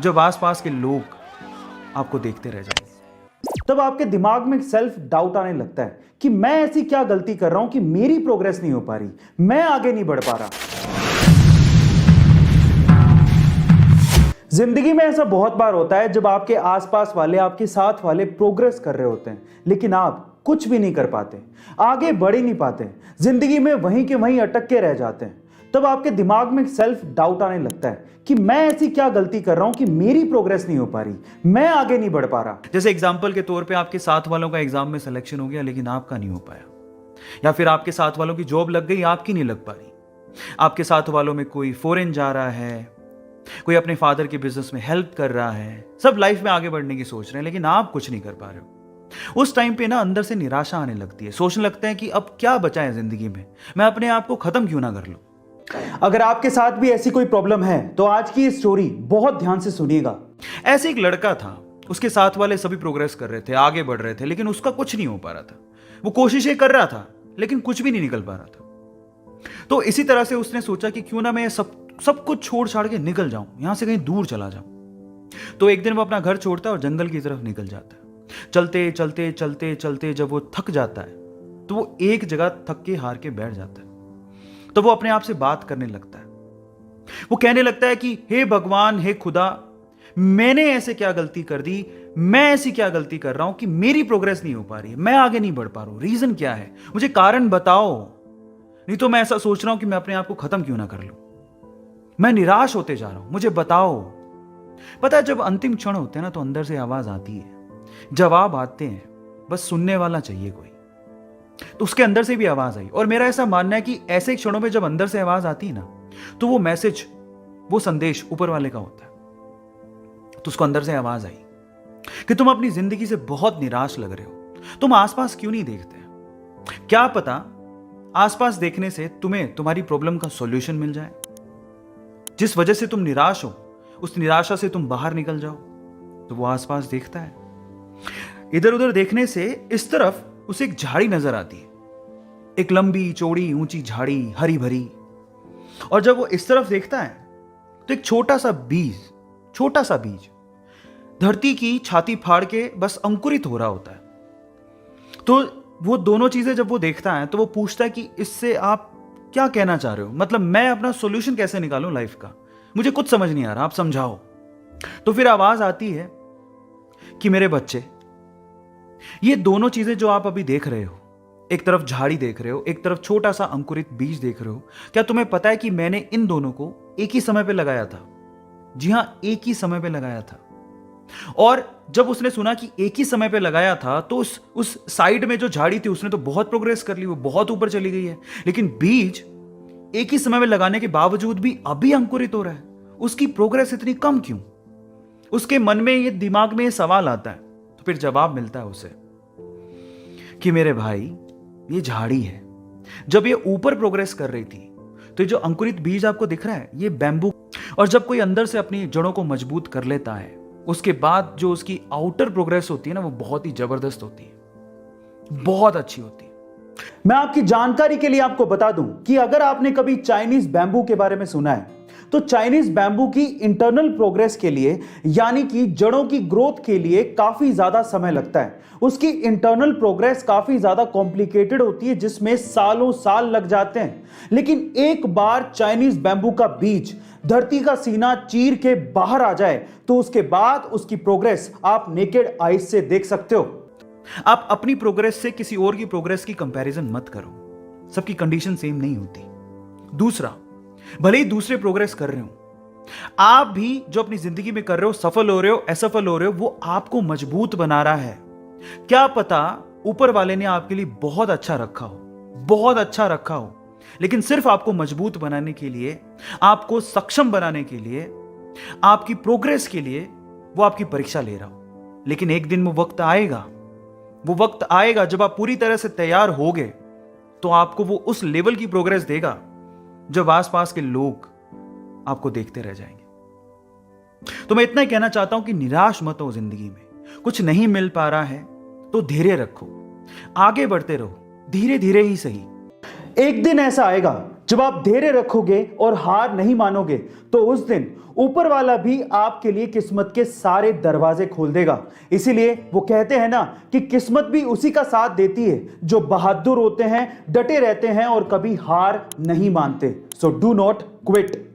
जब आसपास के लोग आपको देखते रह जाएंगे। तब आपके दिमाग में सेल्फ डाउट आने लगता है कि मैं ऐसी क्या गलती कर रहा हूं कि मेरी प्रोग्रेस नहीं हो पा रही, मैं आगे नहीं बढ़ पा रहा। जिंदगी में ऐसा बहुत बार होता है जब आपके आसपास वाले, आपके साथ वाले प्रोग्रेस कर रहे होते हैं, लेकिन आप कुछ भी नहीं कर पाते, आगे बढ़ ही नहीं पाते, जिंदगी में वहीं के वहीं अटक के रह जाते हैं। तब आपके दिमाग में सेल्फ डाउट आने लगता है कि मैं ऐसी क्या गलती कर रहा हूं कि मेरी प्रोग्रेस नहीं हो पा रही, मैं आगे नहीं बढ़ पा रहा। जैसे एग्जाम्पल के तौर पे आपके साथ वालों का एग्जाम में सिलेक्शन हो गया लेकिन आपका नहीं हो पाया, या फिर आपके साथ वालों की जॉब लग गई, आपकी नहीं लग पा रही। आपके साथ वालों में कोई फॉरेन जा रहा है, कोई अपने फादर के बिजनेस में हेल्प कर रहा है, सब लाइफ में आगे बढ़ने की सोच रहे हैं, लेकिन आप कुछ नहीं कर पा रहे हो। उस टाइम पे ना अंदर से निराशा आने लगती है, सोचने लगते हैं कि अब क्या बचा है जिंदगी में, मैं अपने आप को खत्म क्यों ना कर लूं। अगर आपके साथ भी ऐसी कोई प्रॉब्लम है तो आज की ये स्टोरी बहुत ध्यान से सुनिएगा। ऐसे एक लड़का था, उसके साथ वाले सभी प्रोग्रेस कर रहे थे, आगे बढ़ रहे थे, लेकिन उसका कुछ नहीं हो पा रहा था। वो कोशिशें कर रहा था लेकिन कुछ भी नहीं निकल पा रहा था। तो इसी तरह से उसने सोचा कि क्यों ना मैं सब कुछ छोड़ छाड़ के निकल जाऊं, यहां से कहीं दूर चला जाऊं। तो एक दिन वो अपना घर छोड़ता है और जंगल की तरफ निकल जाता है। चलते चलते चलते चलते जब वो थक जाता है तो वो एक जगह थक के हार के बैठ जाता है। तो वो अपने आप से बात करने लगता है। वो कहने लगता है कि हे भगवान, हे खुदा, मैंने ऐसे क्या गलती कर दी, मैं ऐसी क्या गलती कर रहा हूं कि मेरी प्रोग्रेस नहीं हो पा रही है, मैं आगे नहीं बढ़ पा रहा हूं, रीजन क्या है, मुझे कारण बताओ, नहीं तो मैं ऐसा सोच रहा हूं कि मैं अपने आप को खत्म क्यों ना कर लूं, मैं निराश होते जा रहा हूं, मुझे बताओ। पता है, जब अंतिम क्षण होते हैं ना तो अंदर से आवाज आती है, जवाब आते हैं, बस सुनने वाला चाहिए कोई। तो उसके अंदर से भी आवाज आई, और मेरा ऐसा मानना है कि ऐसे क्षणों में जब अंदर से आवाज आती है ना तो वो मैसेज, वो संदेश ऊपर वाले का होता है। तो उसको अंदर से आवाज आई कि तुम अपनी जिंदगी से बहुत निराश लग रहे हो, तुम आसपास क्यों नहीं देखते, क्या पता आसपास देखने से तुम्हें तुम्हारी प्रॉब्लम का सॉल्यूशन मिल जाए, जिस वजह से तुम निराश हो उस निराशा से तुम बाहर निकल जाओ। तो वो आसपास देखता है, इधर उधर देखने से इस तरफ उसे एक झाड़ी नजर आती है, एक लंबी चौड़ी ऊंची झाड़ी, हरी भरी। और जब वो इस तरफ देखता है तो एक छोटा सा बीज धरती की छाती फाड़ के बस अंकुरित हो रहा होता है। तो वो दोनों चीजें जब वो देखता है तो वो पूछता है कि इससे आप क्या कहना चाह रहे हो, मतलब मैं अपना सॉल्यूशन कैसे निकालूं लाइफ का, मुझे कुछ समझ नहीं आ रहा, आप समझाओ। तो फिर आवाज आती है कि मेरे बच्चे, ये दोनों चीजें जो आप अभी देख रहे हो, एक तरफ झाड़ी देख रहे हो, एक तरफ छोटा सा अंकुरित बीज देख रहे हो, क्या तुम्हें पता है कि मैंने इन दोनों को एक ही समय पे लगाया था? जी हां, एक ही समय पे लगाया था। और जब उसने सुना कि एक ही समय पे लगाया था तो उस साइड में जो झाड़ी थी उसने तो बहुत प्रोग्रेस कर ली, वो बहुत ऊपर चली गई है, लेकिन बीज एक ही समय में लगाने के बावजूद भी अभी अंकुरित हो रहा है, उसकी प्रोग्रेस इतनी कम क्यों? उसके मन में, ये दिमाग में ये सवाल आता है। तो फिर जवाब मिलता है उसे कि मेरे भाई, ये झाड़ी है, जब ये ऊपर प्रोग्रेस कर रही थी तो ये जो अंकुरित बीज आपको दिख रहा है ये बैम्बू, और जब कोई अंदर से अपनी जड़ों को मजबूत कर लेता है उसके बाद जो उसकी आउटर प्रोग्रेस होती है ना वो बहुत ही जबरदस्त होती है, बहुत अच्छी होती है। मैं आपकी जानकारी के लिए आपको बता दूं कि अगर आपने कभी चाइनीज बैम्बू के बारे में सुना है तो चाइनीज बैम्बू की इंटरनल प्रोग्रेस के लिए, यानी कि जड़ों की ग्रोथ के लिए काफी ज्यादा समय लगता है। उसकी इंटरनल प्रोग्रेस काफी ज्यादा कॉम्प्लिकेटेड होती है जिसमें सालों साल लग जाते हैं। लेकिन एक बार चाइनीज बैम्बू का बीज धरती का सीना चीर के बाहर आ जाए तो उसके बाद उसकी प्रोग्रेस आप नेकेड आईज से देख सकते हो। आप अपनी प्रोग्रेस से किसी और की प्रोग्रेस की कंपैरिजन मत करो, सबकी कंडीशन सेम नहीं होती। दूसरा, भले ही दूसरे प्रोग्रेस कर रहे हो, आप भी जो अपनी जिंदगी में कर रहे हो, सफल हो रहे हो, असफल हो रहे हो, वो आपको मजबूत बना रहा है। क्या पता ऊपर वाले ने आपके लिए बहुत अच्छा रखा हो, बहुत अच्छा रखा हो, लेकिन सिर्फ आपको मजबूत बनाने के लिए, आपको सक्षम बनाने के लिए, आपकी प्रोग्रेस के लिए वो आपकी परीक्षा ले रहा हो। लेकिन एक दिन वो वक्त आएगा जब आप पूरी तरह से तैयार होगे तो आपको वो उस लेवल की प्रोग्रेस देगा जब आसपास के लोग आपको देखते रह जाएंगे। तो मैं इतना ही कहना चाहता हूं कि निराश मत हो, जिंदगी में कुछ नहीं मिल पा रहा है तो धैर्य रखो, आगे बढ़ते रहो, धीरे धीरे ही सही। एक दिन ऐसा आएगा जब आप धैर्य रखोगे और हार नहीं मानोगे तो उस दिन ऊपर वाला भी आपके लिए किस्मत के सारे दरवाजे खोल देगा। इसीलिए वो कहते हैं ना कि किस्मत भी उसी का साथ देती है जो बहादुर होते हैं, डटे रहते हैं और कभी हार नहीं मानते। So do not quit.